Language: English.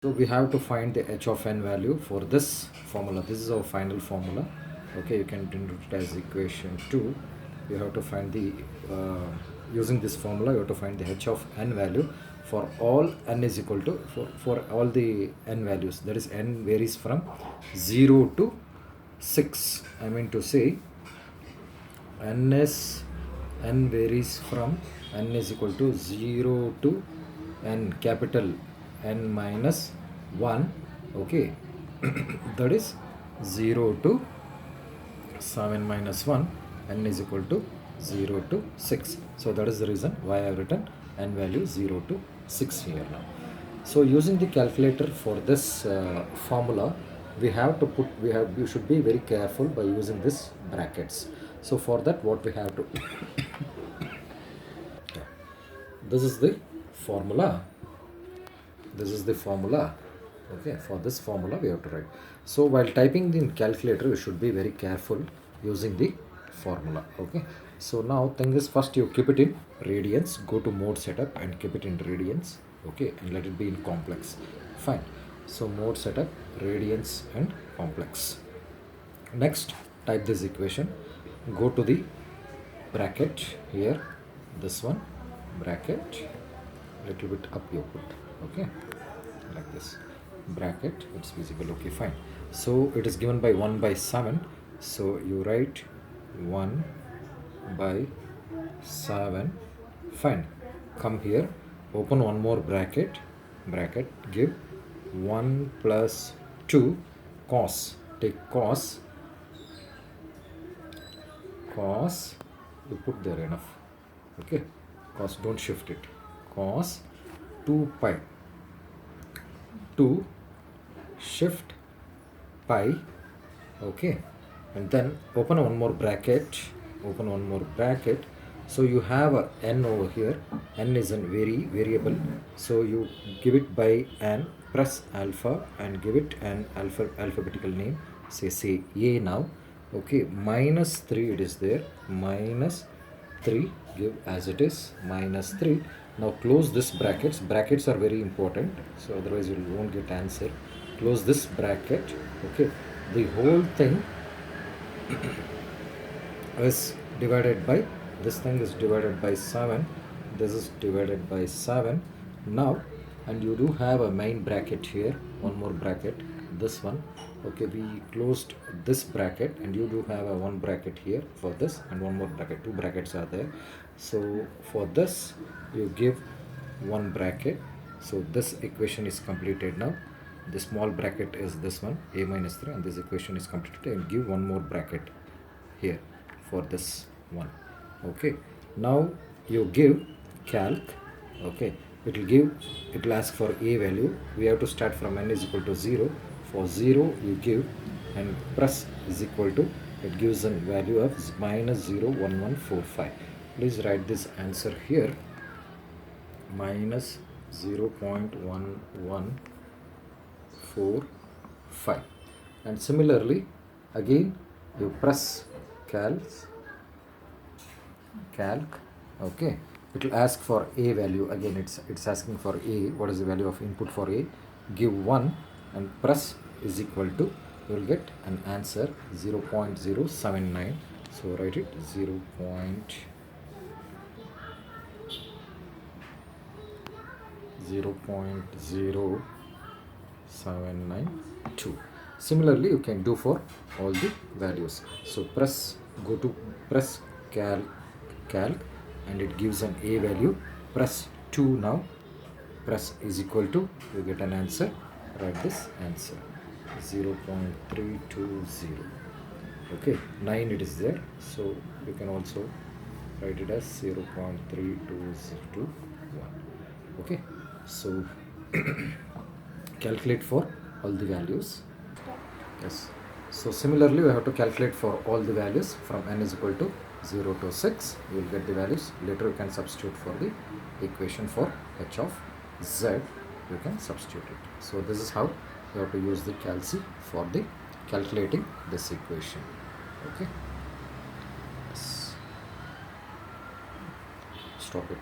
So we have to find the h of n value for this formula. This is our final formula. Okay, you can denote it as equation 2. You have to find the using this formula, you have to find the h of n value for all n is equal to for all the n values. That is, n varies from 0 to 6. I mean to say n varies from n is equal to 0 to n, capital n minus 1. Okay, that is 0 to 7 minus 1, n is equal to 0 to 6. So that is the reason why I have written n value 0 to 6 here now. So using the calculator for this formula, we have to put, you should be very careful by using this brackets. So for that, what we have to this is the formula. This is the formula. Okay, for this formula we have to write. So while typing in calculator, you should be very careful using the formula. Okay, so now thing is, first you keep it in radians, go to mode setup and keep it in radians. Okay, and let it be in complex. Fine. So mode setup, radians and complex. Next, type this equation, go to the bracket here, this one, bracket, little bit up you put. Okay, like this, bracket, it's visible. Okay, fine. So it is given by 1 by 7, so you write 1 by 7. Fine. Come here, open one more bracket, give 1 plus 2 cos, take cos, you put there enough. Okay, cos, don't shift it, cos 2 pi, 2 shift pi. Okay, and then open one more bracket, so you have a n over here. N is a variable, so you give it by n, press alpha and give it an alphabetical name, say a now. Okay, minus 3 it is there, minus 3, give as it is, minus 3. Now close this brackets are very important, so otherwise you won't get answer. Close this bracket. Okay, the whole thing is divided by, this thing is divided by 7, this is divided by 7 now, and you do have a main bracket here, one more bracket, this one. Okay, we closed this bracket and you do have a one bracket here for this and one more bracket, two brackets are there. So for this you give one bracket, so this equation is completed now. The small bracket is this one, a minus 3, and this equation is completed, and give one more bracket here for this one. Okay, now you give calc. Okay, it will ask for a value. We have to start from n is equal to 0. For 0 you give, and press is equal to, it gives a value of minus 0.1145. Please write this answer here, minus 0.1145. and similarly again you press calc. Okay, it will ask for a value again. It's asking for a. What is the value of input for a? Give 1 and press is equal to, you will get an answer 0.079. so write it 0.0792. Similarly you can do for all the values. So go to press calc and it gives an a value. Press 2 now, press is equal to, you get an answer. Write this answer 0.320. okay, 9 it is there, so you can also write it as 0.3221. okay, so calculate for all the values. Yes, so similarly we have to calculate for all the values from n is equal to 0 to 6. You will get the values. Later you can substitute for the equation for h of z, you can substitute it. So this is how you have to use the calci for the calculating this equation. Okay, yes. Stop it.